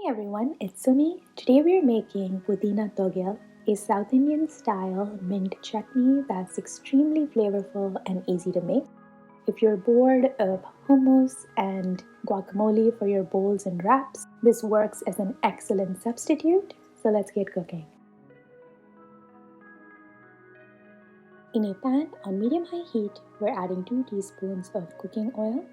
Everyone, it's Sumi. Today we're making Pudina Thogayal, a South Indian style mint chutney that's extremely flavorful and easy to make. If you're bored of hummus and guacamole for your bowls and wraps, this works as an excellent substitute. So let's get cooking. In a pan on medium-high heat, we're adding 2 teaspoons of cooking oil,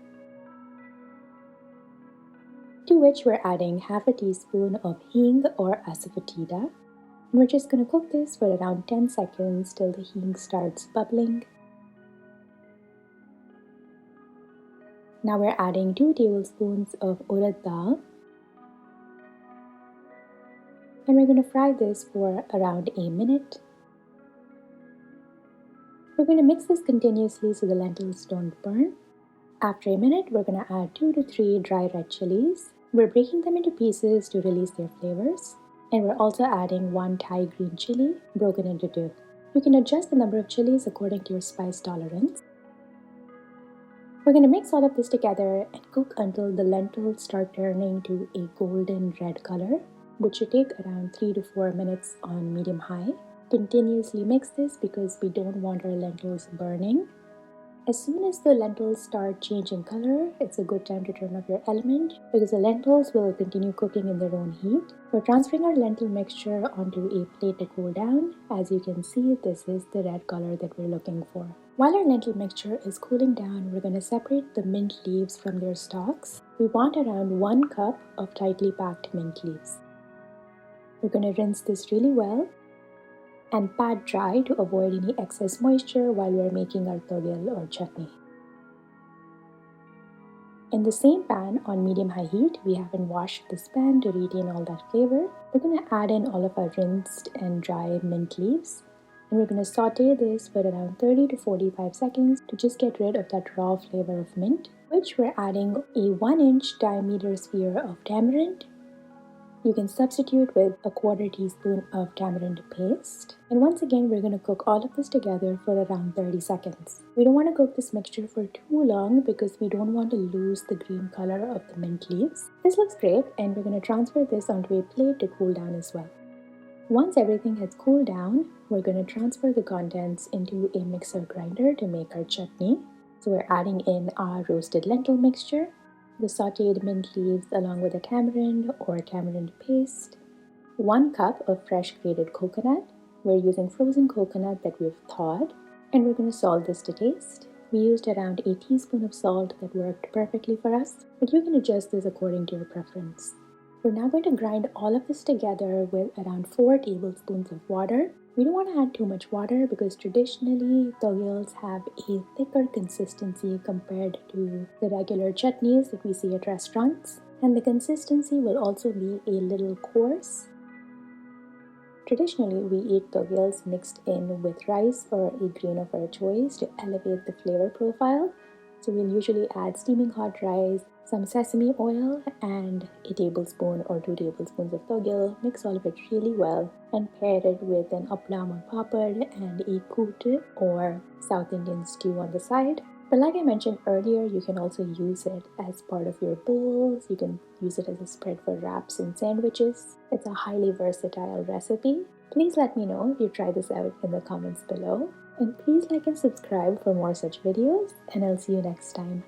to which we're adding half a teaspoon of hing or asafoetida. We're just going to cook this for around 10 seconds till the hing starts bubbling. Now we're adding 2 tablespoons of urad dal. And we're going to fry this for around a minute. We're going to mix this continuously so the lentils don't burn. After a minute, we're going to add 2 to 3 dry red chilies. We're breaking them into pieces to release their flavors. And we're also adding 1 Thai green chili broken into 2. You can adjust the number of chilies according to your spice tolerance. We're going to mix all of this together and cook until the lentils start turning to a golden red color, which should take around 3 to 4 minutes on medium-high. Continuously mix this because we don't want our lentils burning. As soon as the lentils start changing color, it's a good time to turn off your element because the lentils will continue cooking in their own heat. We're transferring our lentil mixture onto a plate to cool down. As you can see, this is the red color that we're looking for. While our lentil mixture is cooling down, we're going to separate the mint leaves from their stalks. We want around 1 cup of tightly packed mint leaves. We're going to rinse this really well and pat dry to avoid any excess moisture while we are making our thogayal or chutney. In the same pan on medium-high heat, we haven't washed this pan to retain all that flavor. We're going to add in all of our rinsed and dry mint leaves. And we're going to saute this for around 30 to 45 seconds to just get rid of that raw flavor of mint, which we're adding a 1-inch diameter sphere of tamarind. You can substitute with a 1/4 teaspoon of tamarind paste. And once again, we're going to cook all of this together for around 30 seconds. We don't want to cook this mixture for too long because we don't want to lose the green color of the mint leaves. This looks great, and we're going to transfer this onto a plate to cool down as well. Once everything has cooled down, we're going to transfer the contents into a mixer grinder to make our chutney. So we're adding in our roasted lentil mixture, the sauteed mint leaves along with the tamarind or tamarind paste, 1 cup of fresh grated coconut. We're using frozen coconut that we've thawed, and we're going to salt this to taste. We used around a teaspoon of salt that worked perfectly for us, but you can adjust this according to your preference. We're now going to grind all of this together with around 4 tablespoons of water. We don't want to add too much water because traditionally thogayals have a thicker consistency compared to the regular chutneys that we see at restaurants, and the consistency will also be a little coarse. Traditionally, we eat thogayals mixed in with rice or a grain of our choice to elevate the flavor profile. So we'll usually add steaming hot rice, some sesame oil, and a tablespoon or 2 tablespoons of thogayal. Mix all of it really well and pair it with an appalam on papad and a kootu or South Indian stew on the side. But like I mentioned earlier, you can also use it as part of your bowls. You can use it as a spread for wraps and sandwiches. It's a highly versatile recipe. Please let me know if you try this out in the comments below. And please like and subscribe for more such videos, and I'll see you next time.